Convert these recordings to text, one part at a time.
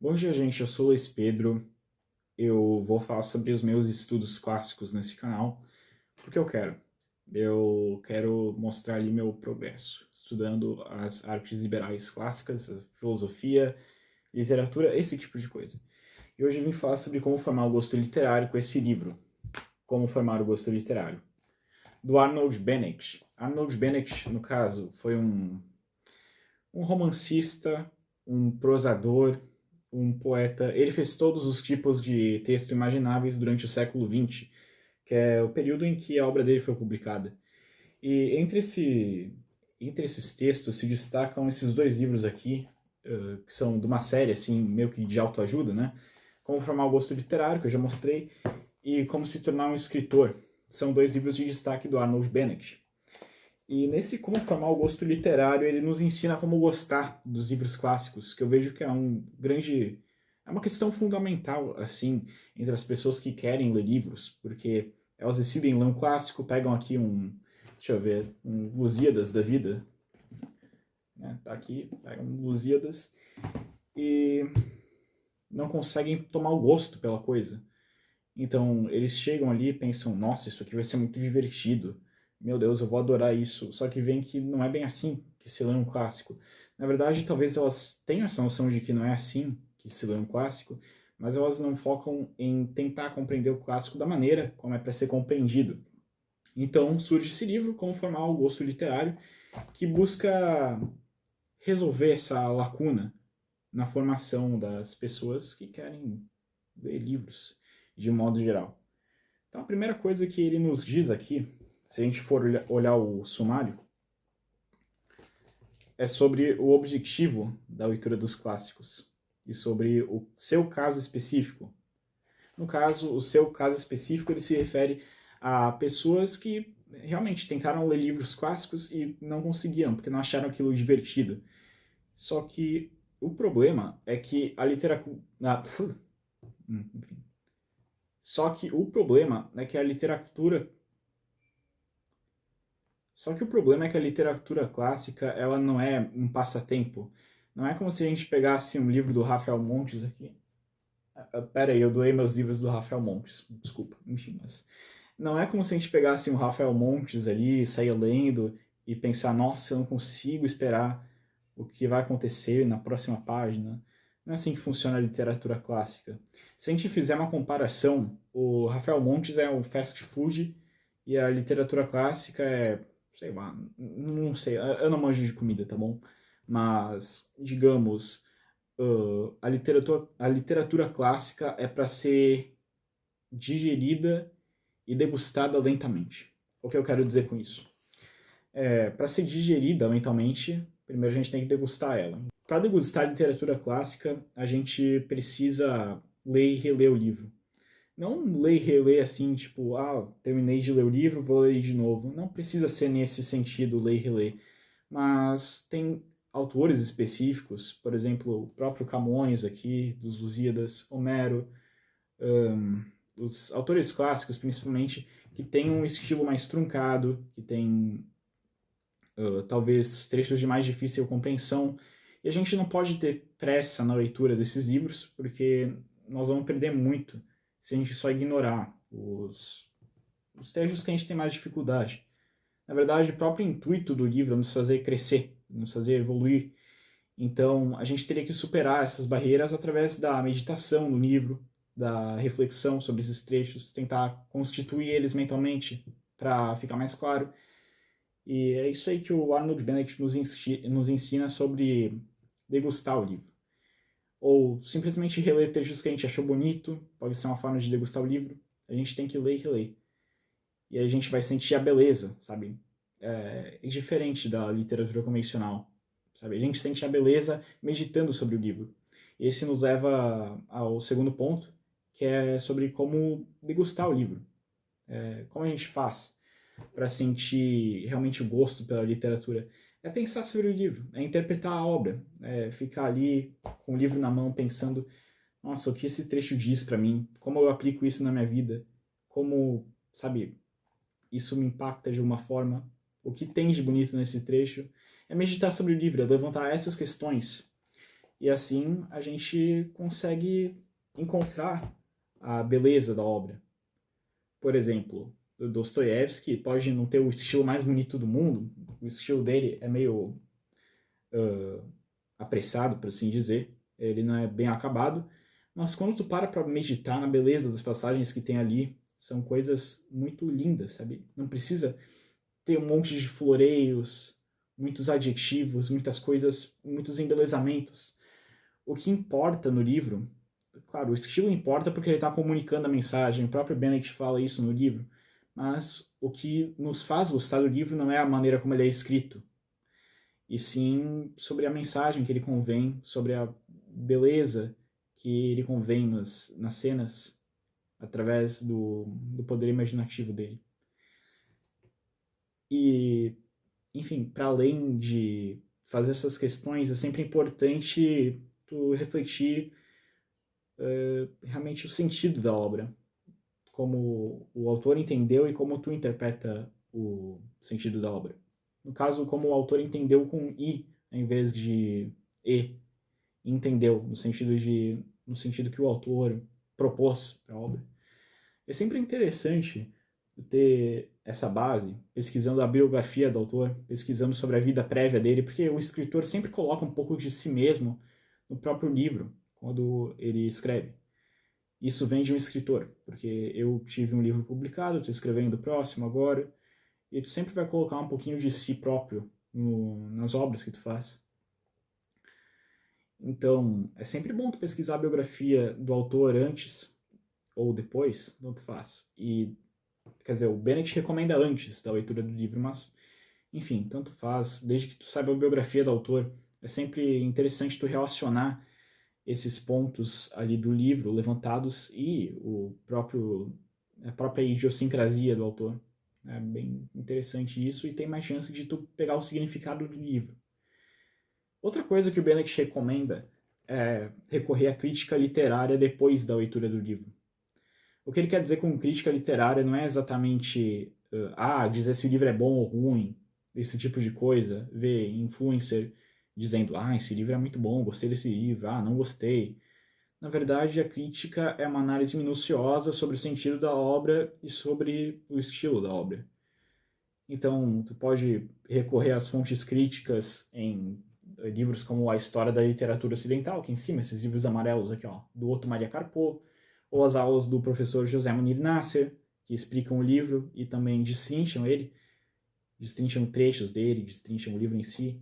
Bom dia, gente. Eu sou o Luiz Pedro. Eu vou falar sobre os meus estudos clássicos nesse canal, porque eu quero. Eu quero mostrar ali meu progresso, estudando as artes liberais clássicas, a filosofia, literatura, esse tipo de coisa. E hoje eu vim falar sobre como formar o gosto literário com esse livro, Como Formar o Gosto Literário, do Arnold Bennett. Arnold Bennett, no caso, foi um romancista, um prosador, um poeta. Ele fez todos os tipos de texto imagináveis durante o século XX, que é o período em que a obra dele foi publicada. E entre esses textos se destacam esses dois livros aqui, que são de uma série assim, meio que de autoajuda, né? Como Formar o Gosto Literário, que eu já mostrei, e Como Se Tornar um Escritor. São dois livros de destaque do Arnold Bennett. E nesse Como Formar o Gosto Literário, ele nos ensina como gostar dos livros clássicos, que eu vejo que é um grande... É uma questão fundamental, assim, entre as pessoas que querem ler livros, porque elas decidem ler um clássico, pegam aqui deixa eu ver, um Lusíadas da vida, né? Tá aqui, pegam um Lusíadas e não conseguem tomar o gosto pela coisa. Então, eles chegam ali e pensam, nossa, isso aqui vai ser muito divertido. Meu Deus, eu vou adorar isso. Só que vem que não é bem assim que se lê um clássico. Na verdade, talvez elas tenham essa noção de que não é assim que se lê um clássico, mas elas não focam em tentar compreender o clássico da maneira como é para ser compreendido. Então surge esse livro, Como Formar o Gosto Literário, que busca resolver essa lacuna na formação das pessoas que querem ler livros, de modo geral. Então a primeira coisa que ele nos diz aqui, se a gente for olhar o sumário, é sobre o objetivo da leitura dos clássicos e sobre o seu caso específico. No caso, o seu caso específico ele se refere a pessoas que realmente tentaram ler livros clássicos e não conseguiram, porque não acharam aquilo divertido. Só que o problema é que a literatura... enfim. Só que o problema é que a literatura Só que o problema é que a literatura clássica, ela não é um passatempo. Não é como se a gente pegasse um livro do Rafael Montes aqui. Pera aí, eu doei meus livros do Rafael Montes. Desculpa, enfim, mas... Não é como se a gente pegasse um Rafael Montes ali, saia lendo e pensar, nossa, eu não consigo esperar o que vai acontecer na próxima página. Não é assim que funciona a literatura clássica. Se a gente fizer uma comparação, o Rafael Montes é um fast food e a literatura clássica é, sei lá, não sei, eu não manjo de comida, tá bom? Mas, digamos, a literatura clássica é para ser digerida e degustada lentamente. O que eu quero dizer com isso? Para ser digerida lentamente, primeiro a gente tem que degustar ela. Para degustar a literatura clássica, a gente precisa ler e reler o livro. Não ler e reler assim, tipo, terminei de ler o livro, vou ler de novo. Não precisa ser nesse sentido, ler e reler. Mas tem autores específicos, por exemplo, o próprio Camões aqui, dos Lusíadas, Homero, os autores clássicos, principalmente, que têm um estilo mais truncado, que tem talvez trechos de mais difícil compreensão. E a gente não pode ter pressa na leitura desses livros, porque nós vamos perder muito se a gente só ignorar os trechos que a gente tem mais dificuldade. Na verdade, o próprio intuito do livro é nos fazer crescer, nos fazer evoluir. Então, a gente teria que superar essas barreiras através da meditação no livro, da reflexão sobre esses trechos, tentar constituir eles mentalmente para ficar mais claro. E é isso aí que o Arnold Bennett nos ensina sobre degustar o livro. Ou simplesmente reler trechos que a gente achou bonito, pode ser uma forma de degustar o livro. A gente tem que ler e reler. E aí a gente vai sentir a beleza, sabe? É diferente da literatura convencional, sabe? A gente sente a beleza meditando sobre o livro. E esse nos leva ao segundo ponto, que é sobre como degustar o livro. Como a gente faz para sentir realmente o gosto pela literatura? É pensar sobre o livro, é interpretar a obra, é ficar ali com o livro na mão pensando, nossa, o que esse trecho diz para mim? Como eu aplico isso na minha vida? Como, sabe, isso me impacta de alguma forma? O que tem de bonito nesse trecho? É meditar sobre o livro, é levantar essas questões. E assim a gente consegue encontrar a beleza da obra. Por exemplo, o Dostoiévski pode não ter o estilo mais bonito do mundo, o estilo dele é meio apressado, por assim dizer, ele não é bem acabado, mas quando tu para meditar na beleza das passagens que tem ali, são coisas muito lindas, sabe? Não precisa ter um monte de floreios, muitos adjetivos, muitas coisas, muitos embelezamentos. O que importa no livro, claro, o estilo importa porque ele está comunicando a mensagem, o próprio Bennett fala isso no livro, mas o que nos faz gostar do livro não é a maneira como ele é escrito, e sim sobre a mensagem que ele convém, sobre a beleza que ele convém nas cenas, através do poder imaginativo dele. E, enfim, para além de fazer essas questões, é sempre importante tu refletir realmente o sentido da obra, como o autor entendeu e como tu interpreta o sentido da obra. No caso, como o autor entendeu com I em vez de E, entendeu no sentido que o autor propôs para a obra. É sempre interessante ter essa base, pesquisando a biografia do autor, pesquisando sobre a vida prévia dele, porque o escritor sempre coloca um pouco de si mesmo no próprio livro, quando ele escreve. Isso vem de um escritor, porque eu tive um livro publicado, estou escrevendo o próximo agora, e tu sempre vai colocar um pouquinho de si próprio nas obras que tu faz. Então, é sempre bom tu pesquisar a biografia do autor antes ou depois, tanto faz. E, quer dizer, o Bennett recomenda antes da leitura do livro, mas, enfim, tanto faz. Desde que tu saiba a biografia do autor, é sempre interessante tu relacionar esses pontos ali do livro levantados e a própria idiosincrasia do autor. É bem interessante isso e tem mais chance de tu pegar o significado do livro. Outra coisa que o Bennett recomenda é recorrer à crítica literária depois da leitura do livro. O que ele quer dizer com crítica literária não é exatamente dizer se o livro é bom ou ruim, esse tipo de coisa, ver influencer dizendo, esse livro é muito bom, gostei desse livro, não gostei. Na verdade, a crítica é uma análise minuciosa sobre o sentido da obra e sobre o estilo da obra. Então, tu pode recorrer às fontes críticas em livros como A História da Literatura Ocidental, aqui em cima, esses livros amarelos aqui, ó, do Otto Maria Carpo, ou as aulas do professor José Munir Nasser, que explicam o livro e também destrincham ele, destrincham trechos dele, destrincham o livro em si.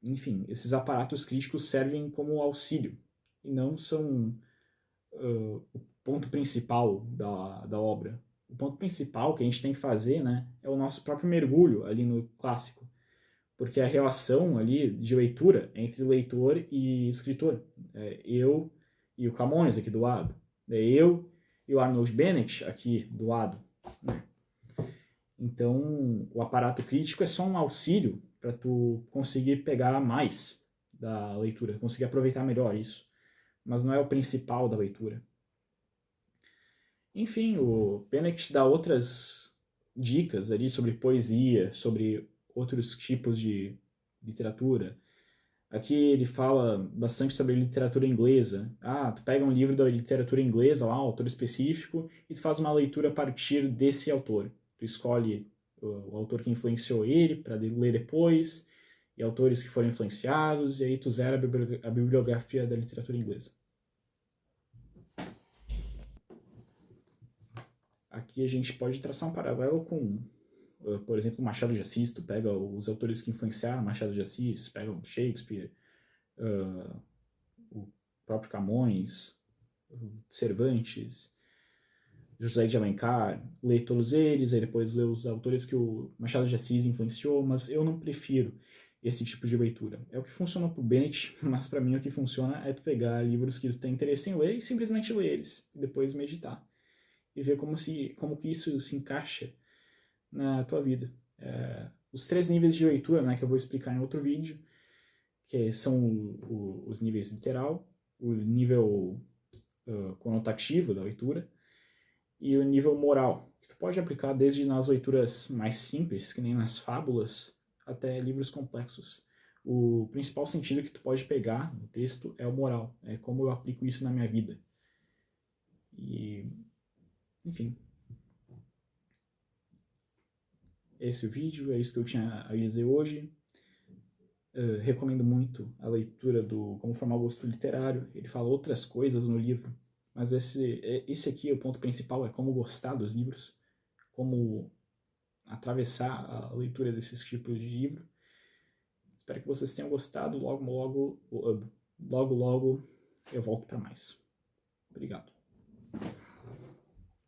Enfim, esses aparatos críticos servem como auxílio e não são o ponto principal da obra. O ponto principal que a gente tem que fazer, né, é o nosso próprio mergulho ali no clássico, porque a relação ali de leitura entre leitor e escritor, eu e o Camões aqui do lado, eu e o Arnold Bennett aqui do lado, né? Então, o aparato crítico é só um auxílio para tu conseguir pegar mais da leitura, conseguir aproveitar melhor isso, mas não é o principal da leitura. Enfim, o Bennett dá outras dicas ali sobre poesia, sobre outros tipos de literatura. Aqui ele fala bastante sobre literatura inglesa. Tu pega um livro da literatura inglesa, lá, um autor específico, e tu faz uma leitura a partir desse autor. Tu escolhe o autor que influenciou ele para ler depois, e autores que foram influenciados, e aí tu zera a bibliografia da literatura inglesa. Aqui a gente pode traçar um paralelo com, por exemplo, Machado de Assis. Tu pega os autores que influenciaram Machado de Assis, pega o Shakespeare, o próprio Camões, Cervantes, José de Alencar, lê todos eles, aí depois lê os autores que o Machado de Assis influenciou, mas eu não prefiro esse tipo de leitura. É o que funciona pro Bennett, mas para mim o que funciona é tu pegar livros que tu tem interesse em ler e simplesmente ler eles, e depois meditar. E ver como que isso se encaixa na tua vida. Os 3 níveis de leitura, né, que eu vou explicar em outro vídeo, que são os níveis literal, o nível conotativo da leitura e o nível moral, que tu pode aplicar desde nas leituras mais simples, que nem nas fábulas, até livros complexos. o principal sentido que tu pode pegar no texto é o moral, é como eu aplico isso na minha vida. E, enfim, esse é o vídeo, é isso que eu tinha a dizer hoje. Recomendo muito a leitura do Como Formar o Gosto Literário. Ele fala outras coisas no livro, mas esse aqui é o ponto principal, é como gostar dos livros, como atravessar a leitura desses tipos de livro. Espero que vocês tenham gostado. Logo eu volto para mais. Obrigado.